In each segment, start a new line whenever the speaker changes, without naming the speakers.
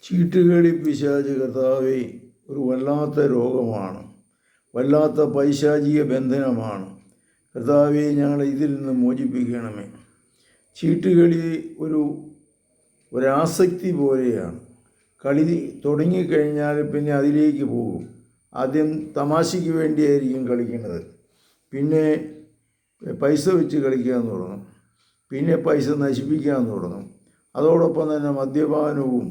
ചീട്ടുകളി പിശാച് കർത്താവേ ഒരു വല്ലാത്ത രോഗമാണ്, വല്ലാത്ത പൈശാചിക ബന്ധനമാണ്. കർത്താവെ, ഞങ്ങളെ ഇതിൽ നിന്ന് മോചിപ്പിക്കണമേ. ചീട്ടുകളി ഒരാസക്തി പോലെയാണ്. കളി തുടങ്ങിക്കഴിഞ്ഞാൽ പിന്നെ അതിലേക്ക് പോകും. ആദ്യം തമാശയ്ക്ക് വേണ്ടിയായിരിക്കും കളിക്കുന്നത്, പിന്നെ പൈസ വെച്ച് കളിക്കാൻ തുടങ്ങും, പിന്നെ പൈസ നശിപ്പിക്കാൻ തുടങ്ങും. അതോടൊപ്പം തന്നെ മദ്യപാനവും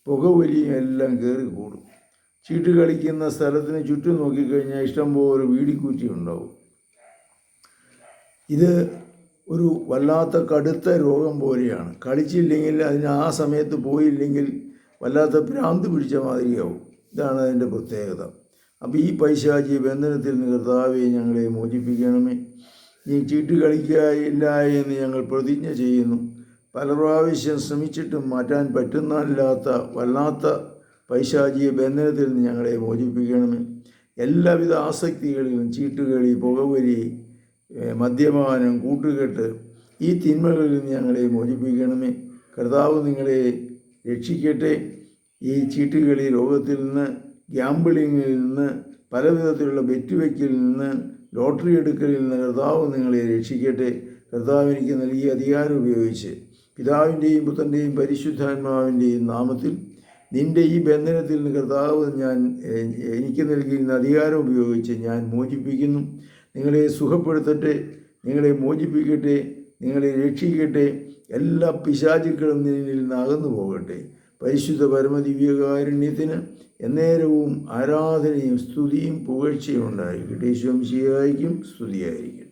പുകവലിയും എല്ലാം കയറിക്കൂടും. ചീട്ട് കളിക്കുന്ന സ്ഥലത്തിന് ചുറ്റും നോക്കിക്കഴിഞ്ഞാൽ ഇഷ്ടംപോലെ വീടിക്കുറ്റി ഉണ്ടാവും. ഇത് ഒരു വല്ലാത്ത കടുത്ത രോഗം പോലെയാണ്. കളിച്ചില്ലെങ്കിൽ, അതിന് ആ സമയത്ത് പോയില്ലെങ്കിൽ വല്ലാത്ത ഭ്രാന്ത് പിടിച്ച മാതിരിയാവും. ഇതാണ് അതിൻ്റെ പ്രത്യേകത. അപ്പോൾ ഈ പൈശാചിക ബന്ധനത്തിൽ നിന്ന് കർത്താവെ ഞങ്ങളെ മോചിപ്പിക്കണമേ. നീ ചീട്ട് കളിക്കുകയില്ല എന്ന് ഞങ്ങൾ പ്രതിജ്ഞ ചെയ്യുന്നു. പല പ്രാവശ്യം ശ്രമിച്ചിട്ടും മാറ്റാൻ പറ്റുന്നില്ലാത്ത വല്ലാത്ത പൈശാചിക ബന്ധനത്തിൽ നിന്ന് ഞങ്ങളെ മോചിപ്പിക്കണമേ. എല്ലാവിധ ആസക്തികളിലും ചീട്ടുകളി, പുകവലി, മദ്യപാനം, കൂട്ടുകെട്ട്, ഈ തിന്മകളിൽ നിന്ന് ഞങ്ങളെ മോചിപ്പിക്കണമേ. കർത്താവ് നിങ്ങളെ രക്ഷിക്കട്ടെ. ഈ ചീട്ടുകളി രോഗത്തിൽ നിന്ന്, ഗ്യാമ്പിളിങ്ങിൽ നിന്ന്, പല വിധത്തിലുള്ള ബെറ്റ് വയ്ക്കലിൽ നിന്ന്, ലോട്ടറി എടുക്കലിൽ നിന്ന് കർത്താവ് നിങ്ങളെ രക്ഷിക്കട്ടെ. കർത്താവ് എനിക്ക് നൽകിയ അധികാരം ഉപയോഗിച്ച് പിതാവിൻ്റെയും പുത്രൻ്റെയും പരിശുദ്ധാത്മാവിൻ്റെയും നാമത്തിൽ നിൻ്റെ ഈ ബന്ധനത്തിൽ നിന്ന് കർത്താവ് എനിക്ക് നൽകിയിരുന്ന അധികാരം ഉപയോഗിച്ച് ഞാൻ മോചിപ്പിക്കുന്നു. നിങ്ങളെ സുഖപ്പെടുത്തട്ടെ, നിങ്ങളെ മോചിപ്പിക്കട്ടെ, നിങ്ങളെ രക്ഷിക്കട്ടെ. എല്ലാ പിശാചുക്കളും നിന്നിൽ നിന്ന് അകന്നു പോകട്ടെ. പരിശുദ്ധ പരമദിവ്യകാരുണ്യത്തിന് എന്നേരവും ആരാധനയും സ്തുതിയും പുകഴ്ചയും ഉണ്ടായിരിക്കട്ടെ. ഈശോ മിശിഹായ്ക്കും സ്തുതിയായിരിക്കും.